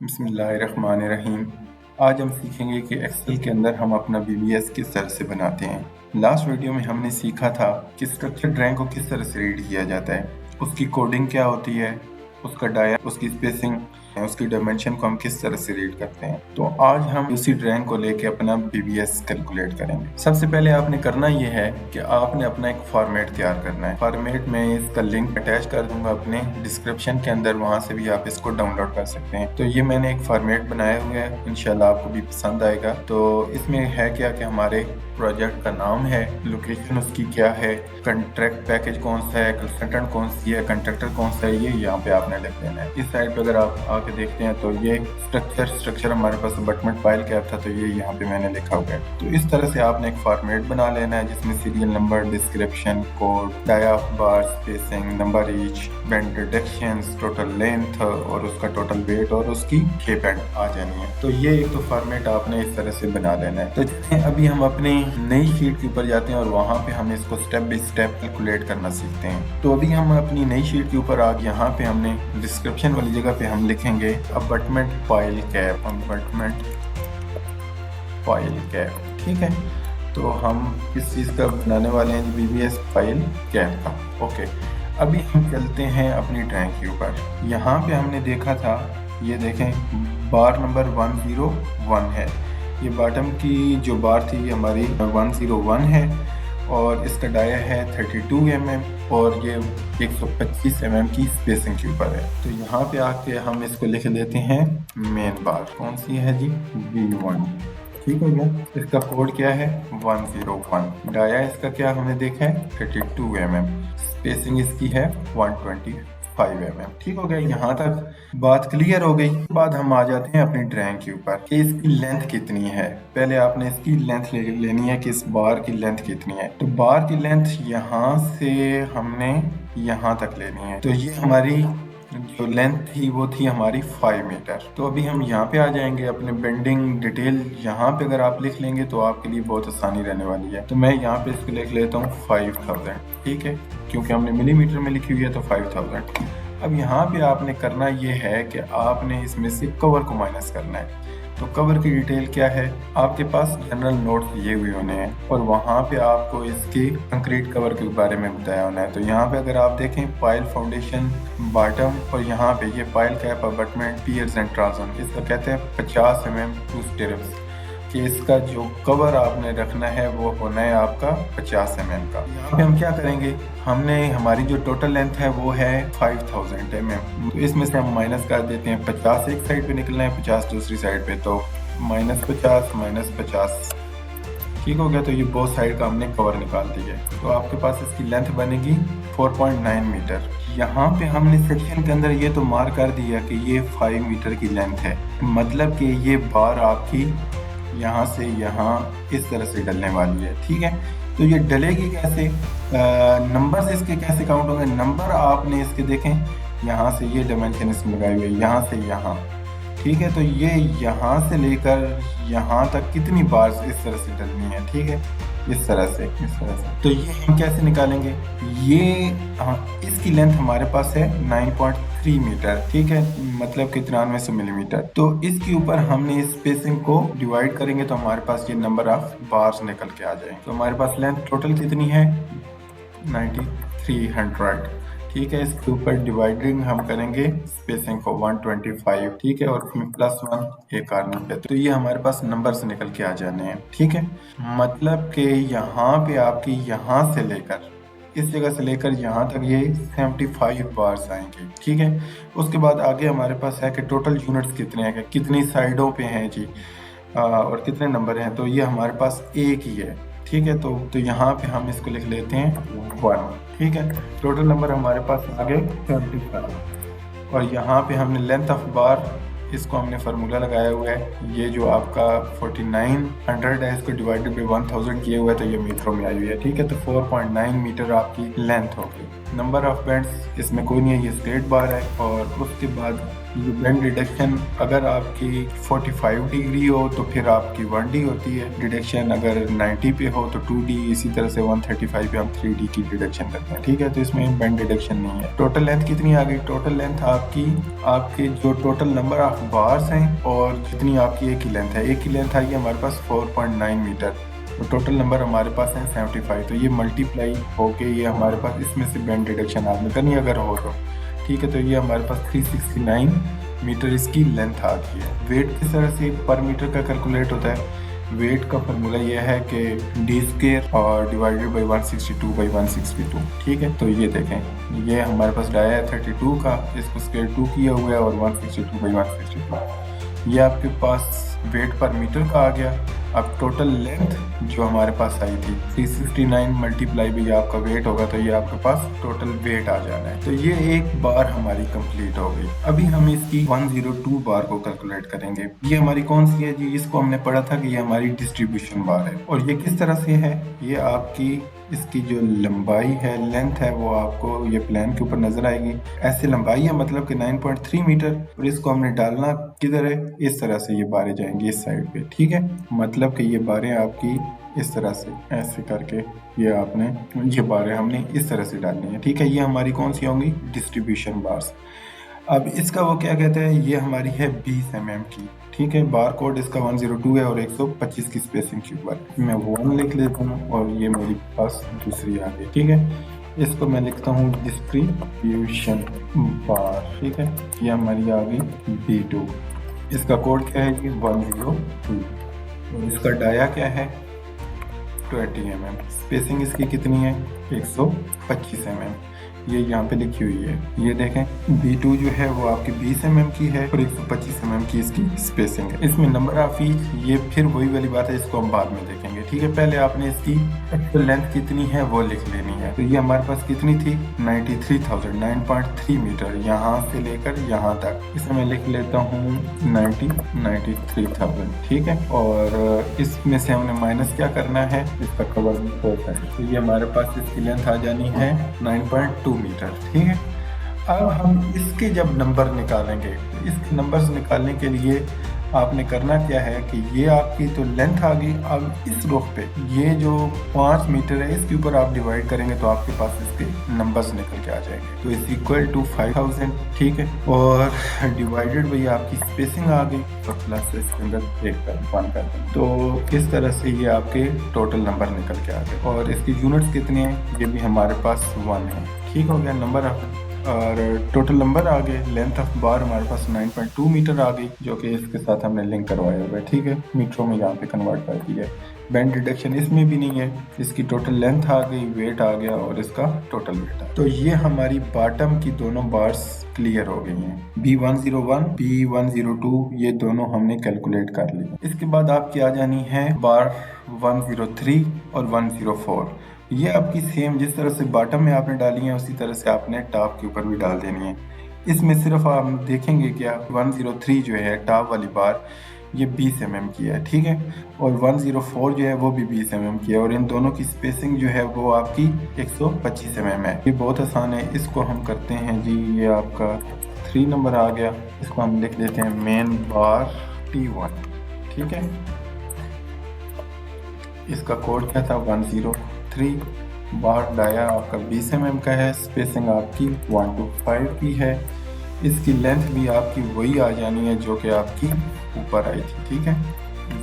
बिस्मिल्लाहिर्रहमानिर्रहीम। आज हम सीखेंगे कि एक्सेल के अंदर हम अपना बीबीएस किस तरह से बनाते हैं। लास्ट वीडियो में हमने सीखा था कि स्ट्रक्चर ड्राइंग को किस तरह से रीड किया जाता है, उसकी कोडिंग क्या होती है, उसका डाया, उसकी स्पेसिंग, उसकी डायमेंशन को हम किस तरह से रीड करते हैं। तो आज हम उसी ड्राइंग को लेके अपना बीबीएस कैलकुलेट करेंगे। सबसे पहले आपने करना ये है कि आपने अपना एक फॉर्मेट तैयार करना है। फॉर्मेट में इसका लिंक अटैच कर दूंगा अपने डिस्क्रिप्शन के अंदर, वहां से भी आप इसको डाउनलोड कर सकते हैं। तो ये मैंने एक फॉर्मेट बनाया हुआ है, इंशाल्लाह आपको भी पसंद आएगा। तो इसमें है क्या कि हमारे प्रोजेक्ट का नाम है, लोकेशन उसकी क्या है, कंट्रैक्ट पैकेज कौन सा है, कंसल्टेंट कौन सी है, कंट्रैक्टर कौन सा है, ये यहाँ पे आपने लिख देना है। इस साइड पे अगर आप आके देखते हैं तो ये स्ट्रक्चर हमारे पास अबटमेंट फाइल क्या था, तो ये यहाँ पे मैंने लिखा हुआ है। तो इस तरह से आपने एक फॉर्मेट बना लेना है जिसमें serial number, description, code, dia, bar, spacing, number each, bend reductions, total length और उसका टोटल वेट और उसकी शेप एंड आ जानी है। तो ये एक तो फॉर्मेट आपने इस तरह से बना लेना है। तो चलिए अभी हम अपनी नई शीट के ऊपर जाते हैं और वहाँ पे हम इसको स्टेप बाय स्टेप कैलकुलेट करना सीखते हैं। तो अभी हम अपनी नई शीट के ऊपर आज यहाँ पे हमने डिस्क्रिप्शन वाली जगह पे हम लिखेंगे abutment file cap, abutment file cap. ठीक है, तो हम किस चीज़ का बनाने वाले हैं, बीबीएस फाइल कैप का। ओके, अभी हम चलते हैं अपनी ड्राइंग के ऊपर। यहाँ पे हमने देखा था, ये देखें बार नंबर 101 है। ये बॉटम की जो बार थी ये हमारी 101 है और इसका डाया है 32 mm और ये 125 mm की स्पेसिंग के ऊपर है। तो यहाँ पे आके हम इसको लिख देते हैं मेन बार। कौन सी है जी? B1। ठीक हो गया। इसका कोड क्या है? 101। डाया इसका क्या हमने देखा है? 32 mm। स्पेसिंग इसकी है 125 mm। ठीक हो गया, यहाँ तक बात क्लियर हो गई। बाद हम आ जाते हैं अपनी ड्राइंग के ऊपर कि इसकी लेंथ कितनी है। पहले आपने इसकी लेंथ लेनी है कि इस बार की लेंथ कितनी है। तो बार की लेंथ यहाँ से हमने यहाँ तक लेनी है। तो ये हमारी जो लेंथ थी वो थी हमारी 5 मीटर। तो अभी हम यहाँ पे आ जाएंगे अपने बेंडिंग डिटेल। यहाँ पे अगर आप लिख लेंगे तो आपके लिए बहुत आसानी रहने वाली है। तो मैं यहाँ पे इसको लिख लेता हूँ 5000। ठीक है, क्योंकि हमने मिलीमीटर में लिखी हुई है तो 5000। अब यहाँ पे आपने करना ये है कि आपने इसमें से कवर को माइनस करना है। तो कवर की डिटेल क्या है, आपके पास जनरल नोट्स दिए हुए होने हैं और वहाँ पे आपको इसके कंक्रीट कवर के बारे में बताया होना है। तो यहाँ पे अगर आप देखें पाइल फाउंडेशन बॉटम और यहाँ पे ये pile cap abutment piers and transom, इसका कहते हैं 50 mm टू स्टिरप्स कि इसका जो कवर आपने रखना है वो होना है आपका 50 mm का। यहाँ पे हम क्या करेंगे, हमने हमारी जो टोटल लेंथ है वो है 5000 mm। तो इसमें से हम माइनस कर देते हैं 50 एक साइड पे निकलना है, 50 दूसरी साइड पे, तो -50 -50। ठीक हो गया। तो ये बोथ साइड का हमने कवर निकाल दिया। तो आपके पास इसकी लेंथ बनेगी 4.9 मीटर। यहाँ पे हमने सेक्शन के अंदर ये तो मार्क कर दिया कि ये 5 मीटर की लेंथ है, मतलब कि ये बार आपकी यहाँ से यहाँ इस तरह से डलने वाली है। ठीक है, तो ये डलेगी कैसे, नंबर से इसके कैसे काउंट होंगे। नंबर आपने इसके देखें, यहाँ से ये डायमेंशन इसमें लगाई हुई है, यहाँ से यहाँ। ठीक है, तो ये यहाँ से लेकर यहाँ तक कितनी बार इस तरह से डलनी है। ठीक है, इस तरह से। तो ये हम कैसे निकालेंगे, ये इसकी लेंथ हमारे पास है 9.3 मीटर। ठीक है, मतलब कि 9300 मिलीमीटर। तो इसके ऊपर हमने इस स्पेसिंग को डिवाइड करेंगे तो हमारे पास ये नंबर ऑफ बार्स निकल के आ जाएंगे। तो हमारे पास लेंथ टोटल कितनी है? 9300। ठीक है, इसके ऊपर डिवाइडिंग हम करेंगे स्पेसिंग को 125। ठीक है, और उसमें +1 एक और नंबर। तो ये हमारे पास नंबर से निकल के आ जाने हैं। ठीक है, मतलब कि यहाँ पे आपकी यहाँ से लेकर इस जगह से लेकर यहाँ तक ये 75 बार्स आएंगी। ठीक है, उसके बाद आगे हमारे पास है कि टोटल यूनिट्स कितने हैं, कितनी साइडों पे हैं जी, और कितने नंबर हैं। तो ये हमारे पास एक ही है। ठीक है, तो यहाँ पे हम इसको लिख लेते हैं 1। ठीक है, टोटल नंबर हमारे पास आगे 75 और यहाँ पे हमने लेंथ ऑफ बार, इसको हमने फार्मूला लगाया हुआ है। ये जो आपका 4900 है, इसको डिवाइडेड बाय 1000 किया हुआ है, तो ये मीटरों में आई हुई है। ठीक है, तो 4.9 मीटर आपकी लेंथ होगी। नंबर ऑफ बेंड्स इसमें कोई नहीं है, ये स्ट्रेट बार है। और उसके बाद ये बेंड डिडक्शन अगर आपकी 45 डिग्री हो तो फिर आपकी 1D होती है डिडक्शन, अगर 90 पे हो तो 2D, इसी तरह से 135 पे हम 3D की डिडक्शन करते हैं। ठीक है, तो इसमें बेंड डिडक्शन नहीं है। टोटल लेंथ कितनी आ गई? टोटल लेंथ आपके जो टोटल नंबर ऑफ बार्स हैं और जितनी आपकी एक ही लेंथ है, एक ही लेंथ आई है हमारे पास 4.9 मीटर, तो टोटल नंबर हमारे पास है 75। तो ये मल्टीप्लाई होके ये हमारे पास इसमें से बेंड डिडक्शन आपने करनी अगर हो तो। ठीक है, तो ये हमारे पास 369 मीटर इसकी लेंथ आ गई है। वेट किस तरह से पर मीटर का कैलकुलेट होता है? वेट का फॉर्मूला यह है कि d² और डिवाइडेड बाई 162/162। ठीक है, तो ये देखें, ये हमारे पास डाया है 32 का, इसको स्क्वायर 2 किया हुआ है और 162/162, ये आपके पास वेट पर मीटर का आ गया। अब टोटल लेंथ जो हमारे पास आई थी 369 मल्टीप्लाई भी आपका वेट होगा, तो ये आपके पास टोटल वेट आ जाना है। तो ये एक बार हमारी कंप्लीट हो गई। अभी हम इसकी 102 बार को कैलकुलेट करेंगे। ये हमारी कौन सी है जी? इसको हमने पढ़ा था कि ये हमारी डिस्ट्रीब्यूशन बार है। और ये किस तरह से है? ये आपकी इसकी जो लंबाई है, लेंथ है, वो आपको ये प्लान के ऊपर नजर आएगी। ऐसे लंबाई है मतलब कि 9.3 मीटर, और इसको हमने डालना किधर है? इस तरह से ये बारें जाएंगी इस साइड पे। ठीक है, मतलब कि ये बारें आपकी इस तरह से ऐसे करके ये बारें हमने इस तरह से डालनी है। ठीक है, ये हमारी कौन सी होंगी? Distribution bars. अब इसका वो क्या कहते हैं? ये हमारी है 20 mm की। ठीक है, बार कोड इसका 102 है और 125 की स्पेसिंग के ऊपर मैं 1 लिख लेता हूँ और ये मेरे पास दूसरी आ गई। ठीक है, इसको मैं लिखता हूँ डिस्ट्रीब्यूशन बार। ठीक है, ये हमारी आ गई B2। इसका कोड क्या है? ये 102 और इसका डाया क्या है? 20 mm। स्पेसिंग इसकी कितनी है? 125 mm। ये यहाँ पे लिखी हुई है, ये देखें B2 जो है वो आपकी 20 mm की है और 125 mm की इसकी स्पेसिंग है। इसमें नंबर ऑफ ईच, ये फिर वही वाली बात है, इसको हम बाद में देखेंगे। ठीक है, पहले आपने इसकी एक्चुअल लेंथ कितनी है वो लिख लेनी है। तो ये हमारे पास कितनी थी? 9.3 मीटर, यहाँ से लेकर यहाँ तक। इसे मैं लिख लेता हूँ 93,000। ठीक है, और इसमें से हमने माइनस क्या करना है? इसका कवर होता है। तो ये हमारे पास इसकी लेंथ आ जानी है 9.2 मीटर। ठीक है, अब हम इसके जब नंबर निकालेंगे, इसके नंबर्स निकालने के लिए आपने करना क्या है कि ये आपकी तो लेंथ आ गई। अब इस रुख पे ये जो 5 मीटर है इसके ऊपर आप डिवाइड करेंगे तो आपके पास इसके नंबर्स निकल के आ जाएंगे। तो इज इक्वल टू 5000। ठीक है, और डिवाइडेड बाई आपकी स्पेसिंग आ गई और प्लस इसके अंदर 1 कर दें। तो इस तरह से ये आपके टोटल नंबर निकल के आ गए। और इसकी यूनिट्स कितने हैं? ये भी हमारे पास 1 है। ठीक हो गया नंबर और टोटल नंबर आ गए। लेंथ ऑफ बार हमारे पास 9.2 मीटर आ गई, जो कि इसके साथ हमने लिंक करवाया हुआ है। ठीक है, मीटरों में यहाँ पे कन्वर्ट कर दिया है। बेंड डिडक्शन इसमें भी नहीं है। इसकी टोटल लेंथ आ गई, वेट आ गया और इसका टोटल वेट आ गया। तो ये हमारी बॉटम की दोनों बार्स क्लियर हो गई हैं। B101, B102 ये दोनों हमने कैलकुलेट कर ली। इसके बाद आपकी आ जानी है बार 103 और 104। ये आपकी सेम जिस तरह से बॉटम में आपने डाली है उसी तरह से आपने टॉप के ऊपर भी डाल देनी है। इसमें सिर्फ आप देखेंगे क्या, 103 जो है टॉप वाली बार ये 20 mm की है। ठीक है, और 104 जो है वो भी 20 mm की है और इन दोनों की स्पेसिंग जो है वो आपकी 125 mm है। ये बहुत आसान है, इसको हम करते हैं जी। ये आपका 3 नंबर आ गया, इसको हम लिख देते हैं मेन बार T1। ठीक है, इसका कोड क्या था? 103। बार डाया आपका 20 mm का है, स्पेसिंग आपकी 1 to 5 की है। इसकी लेंथ भी आपकी वही आ जानी है जो कि आपकी ऊपर आई थी। ठीक है,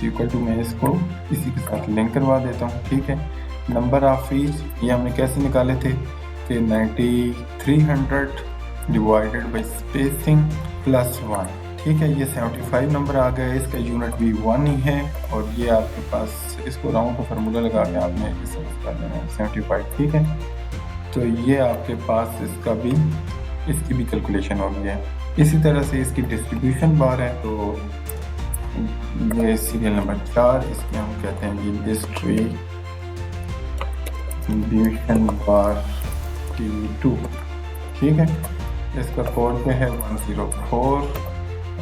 इक्वल टू मैं इसको इसी के साथ लिंक करवा देता हूँ। ठीक है, नंबर ऑफ ईच ये हमने कैसे निकाले थे कि 9300 डिवाइडेड बाई स्पेसिंग प्लस 1। ठीक है, ये 75 नंबर आ गया। इसका यूनिट भी 1 ही है और ये आपके पास इसको राउंड का फार्मूला लगा के आपने इसे कर देना है 75। ठीक है, तो ये आपके पास इसकी भी कैलकुलेशन हो गई है। इसी तरह से इसकी डिस्ट्रीब्यूशन बार है, तो ये सीरियल नंबर 4, इसके हम कहते हैं ये डिस्ट्रीब्यूशन बार T2। ठीक है, इसका कोड क्या है? 104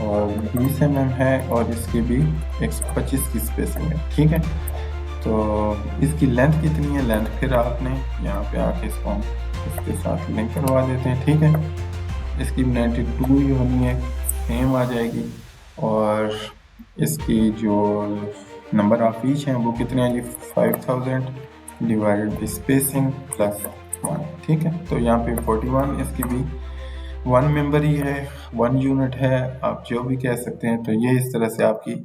और 20 mm है और इसकी भी 125 की स्पेसिंग है। ठीक है, तो इसकी लेंथ कितनी है? लेंथ फिर आपने यहाँ पे आके इसको इसके साथ लिंक करवा देते हैं। ठीक है, इसकी 92 ही होनी है सेम आ जाएगी। और इसकी जो नंबर ऑफ ईच हैं वो कितने हैं जी, 5000 डिवाइडेड बाई स्पेसिंग प्लस 1। ठीक है, तो यहाँ पे 41 इसकी भी 1 मेंबर ही है, 1 यूनिट है, आप जो भी कह सकते हैं। तो ये इस तरह से आपकी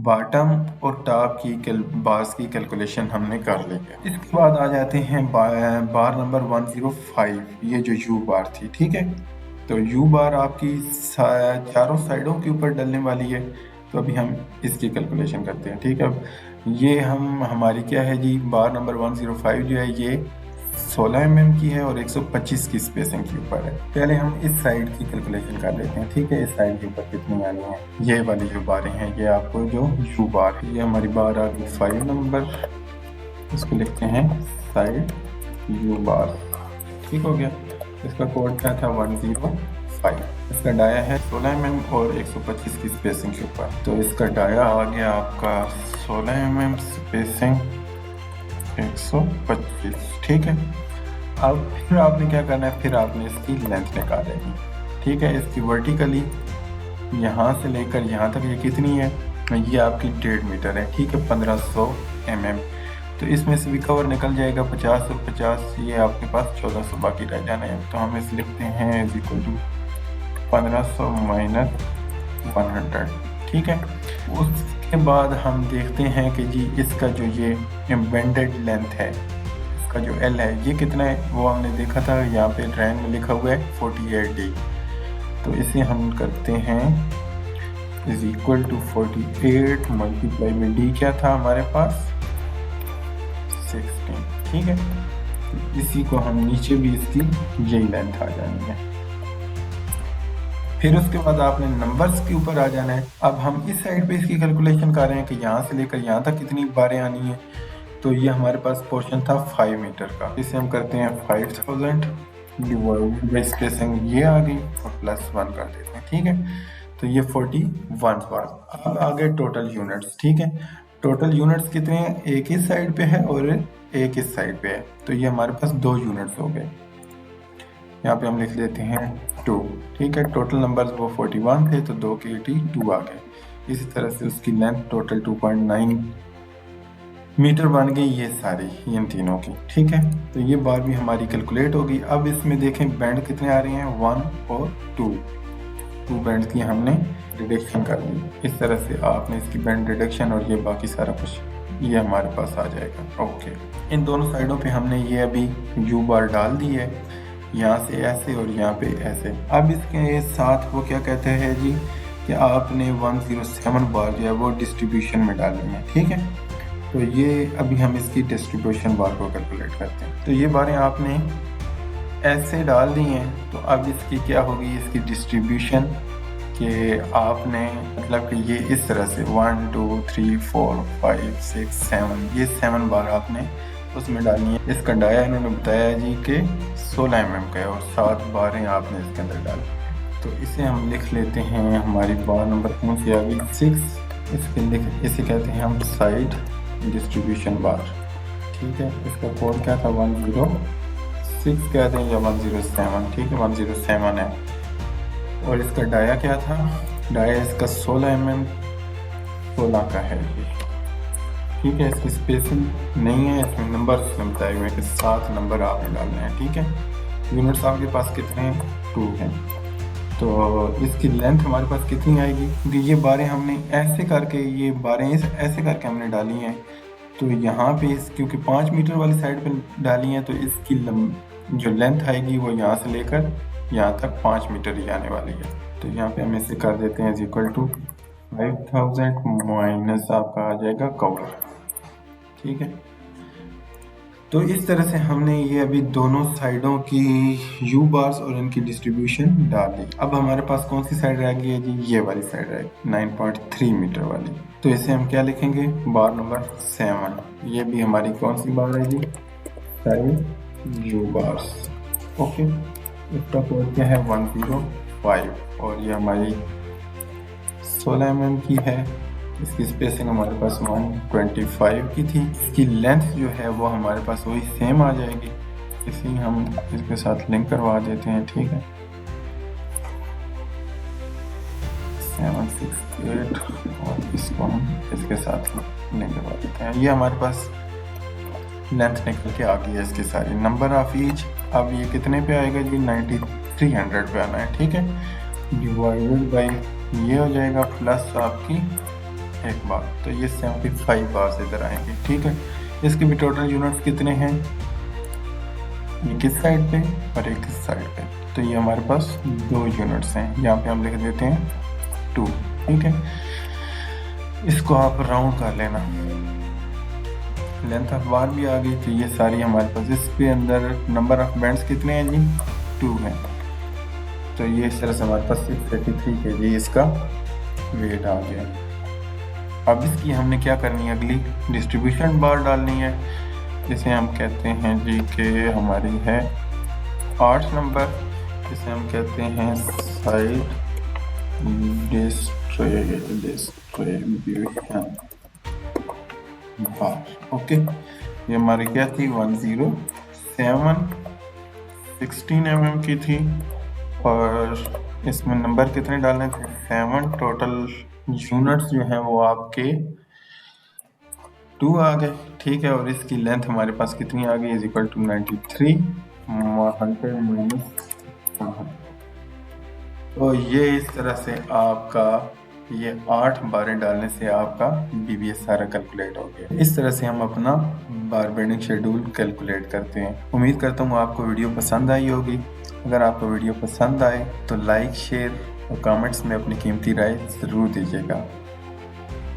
बॉटम और टॉप की बार्स की कैलकुलेशन हमने कर ली है। इसके बाद आ जाते हैं बार नंबर 105, ये जो यू बार थी। ठीक है, तो यू बार आपकी चारों साइडों के ऊपर डलने वाली है। तो अभी हम इसकी कैलकुलेशन करते हैं। ठीक है, ये हमारी क्या है जी, बार नंबर 105 जो है ये 16 mm की है और 125 की स्पेसिंग के ऊपर है। पहले हम इस साइड की कैलकुलेशन कर लेते हैं। ठीक है, इस साइड के ऊपर कितनी आनी है, ये वाली जो बारें हैं, ये आपको जो यू बार है, ये हमारी बार आ गई 5 नंबर, इसको लिखते हैं साइड यू बार। ठीक हो गया, इसका कोड क्या था 105। इसका डाया है 16 mm और 125 की स्पेसिंग के ऊपर। तो इसका डाया आ गया आपका 16 mm स्पेसिंग 125। ठीक है, अब फिर आपने क्या करना है, फिर आपने इसकी लेंथ निकालेगी। ठीक है, इसकी वर्टिकली यहाँ से लेकर यहाँ तक ये कितनी है, ये आपकी 1.5 मीटर है। ठीक है, 1500 mm। तो इसमें से भी कवर निकल जाएगा 50 और 50, ये आपके पास 1400 बाकी रह जाना है। तो हम इसे लिखते हैं इज इक्वल टू 1500 माइनस 100। ठीक है, उसके बाद हम देखते हैं कि जी इसका जो ये एम्बेडेड लेंथ है, इसका जो एल है ये कितना है, वो हमने देखा था यहाँ पे ड्राइंग में लिखा हुआ है 48D। तो इसे हम करते हैं इज इक्वल टू 48 मल्टीप्लाई में डी क्या था हमारे पास 16। ठीक है, इसी को हम नीचे भी इसकी यही लेंथ आ जानी है। फिर उसके बाद आपने नंबर्स के ऊपर आ जाना है। अब हम इस साइड पे इसकी कैलकुलेशन कर रहे हैं कि यहाँ से लेकर यहाँ तक कितनी बारें आनी है। तो ये हमारे पास पोर्शन था 5 मीटर का, इसे हम करते हैं 5000 डिवाइडेड बाई स्पेसिंग, ये आ गई और प्लस 1 कर देते हैं। ठीक है, तो ये 41 बार। अब आ गए टोटल यूनिट्स। ठीक है, टोटल यूनिट्स कितने हैं, एक इस साइड पे है और एक इस साइड पे है। तो ये हमारे पास 2 यूनिट्स हो गए, यहाँ पे हम लिख लेते हैं 2। ठीक है, टोटल नंबर्स वो 41 थे तो 2 के 82 आ गए। इसी तरह से उसकी लेंथ टोटल 2.9 मीटर बन गई, ये सारी इन तीनों की। ठीक है, तो ये बार भी हमारी कैलकुलेट होगी। अब इसमें देखें बैंड कितने आ रहे हैं, 1 और 2 बैंड की हमने रिडक्शन कर ली। इस तरह से आपने इसकी बैंड रिडक्शन और ये बाकी सारा कुछ ये हमारे पास आ जाएगा। ओके, इन दोनों साइडों पे हमने ये अभी यू बार डाल दी है, यहाँ से ऐसे और यहाँ पे ऐसे। अब इसके साथ वो क्या कहते हैं जी कि आपने 107 बार जो है वो डिस्ट्रीब्यूशन में डालनी है। ठीक है, तो ये अभी हम इसकी डिस्ट्रीब्यूशन बार को कैलकुलेट करते हैं। तो ये बारें आपने ऐसे डाल दी हैं, तो अब इसकी क्या होगी, इसकी डिस्ट्रीब्यूशन कि आपने मतलब कि ये इस तरह से 1 2 3 4 5 6 7 ये 7 बार आपने उसमें डालनी है। इसका डाया इन्होंने बताया जी कि 16 mm का है और 7 बारें आपने इसके अंदर डाली। तो इसे हम लिख लेते हैं, हमारी बार नंबर कौन सी आ गई 6। इसे कहते हैं हम साइड डिस्ट्रीब्यूशन बार। ठीक है, इसका कोड क्या था 106 कहते हैं या 107। ठीक है, 107 है। और इसका डाया क्या था, डाया इसका 16 mm 16 का है ये। ठीक है, इसकी स्पेसिंग नहीं है, इसमें नंबर बताए हुए कि 7 नंबर आपने डालने हैं। ठीक है, यूनिट्स आपके पास कितने हैं, 2 हैं। तो इसकी लेंथ हमारे पास कितनी आएगी, क्योंकि ये बारें हमने ऐसे करके ये बारें ऐसे करके हमने डाली हैं। तो यहाँ पे क्योंकि 5 मीटर वाली साइड पे डाली हैं, तो इसकी जो लेंथ आएगी वो यहाँ से लेकर यहाँ तक 5 मीटर ही आने वाली है। तो यहाँ पे हम इसे कर देते हैं इज इक्वल टू 5000 माइनस आपका आ जाएगा कवर। ठीक है, तो इस तरह से हमने ये अभी दोनों साइडों की यू बार्स और इनकी डिस्ट्रीब्यूशन डाल दी। अब हमारे पास कौन सी साइड रह गई है जी, ये वाली साइड रह गई 9.3 मीटर वाली। तो इसे हम क्या लिखेंगे, बार नंबर 7। ये भी हमारी कौन सी बार है जी, साइड यू बार्स। ओके, इसका कोड क्या है 105 और ये हमारी 16 mm की है। इसकी स्पेसिंग हमारे पास 125 की थी। इसकी लेंथ जो है वो हमारे पास वही सेम आ जाएगी, इसी हम इसके साथ लिंक करवा देते हैं। ठीक है, 68 और इसको हम इसके साथ लेके देते हैं। ये हमारे पास लेंथ निकल के आ गई है इसकी सारी। नंबर ऑफ ईच अब ये कितने पे आएगा जी, 9300 पे आना है, ठीक है। डिवाइडेड बाई ये हो जाएगा प्लस आपकी एक बार, तो ये 75 बार इधर आएंगे, ठीक है। इसके भी टोटल यूनिट्स कितने हैं, ये किस साइड पे और एक किस साइड पे, तो ये हमारे पास 2 यूनिट्स हैं। यहाँ पे हम लिख देते हैं 2, ठीक है। इसको आप राउंड कर लेना। लेंथ ऑफ बार भी आ गई, तो ये सारी हमारे पास इसके अंदर नंबर ऑफ बैंड्स कितने हैं जी, 2 हैं। तो ये इस तरह से हमारे पास 633 kg इसका वेट आ गया। अब इसकी हमने क्या करनी है, अगली डिस्ट्रीब्यूशन बार डालनी है, जिसे हम कहते हैं जी कि हमारी है 8 नंबर, जिसे हम कहते हैं साइड डिस्ट्रीब्यूशन बार। ओके, ये हमारी क्या थी, 107 16 mm की थी, और इसमें नंबर कितने डालने थे, 7। टोटल यूनिट्स जो हैं वो आपके 2 आ गए, ठीक है। और इसकी लेंथ हमारे पास कितनी आ गई, इज इक्वल टू 93 100 माइनस। तो ये इस तरह से आपका ये 8 बारें डालने से आपका BBS सारा कैलकुलेट हो गया। इस तरह से हम अपना बार बेंडिंग शेड्यूल कैलकुलेट करते हैं। उम्मीद करता हूँ आपको वीडियो पसंद आई होगी। अगर आपको वीडियो पसंद आए तो लाइक, शेयर और कमेंट्स में अपनी कीमती राय ज़रूर दीजिएगा।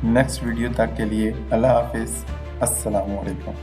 नेक्स्ट वीडियो तक के लिए अल्लाह हाफिज़, अस्सलामु अलैकुम।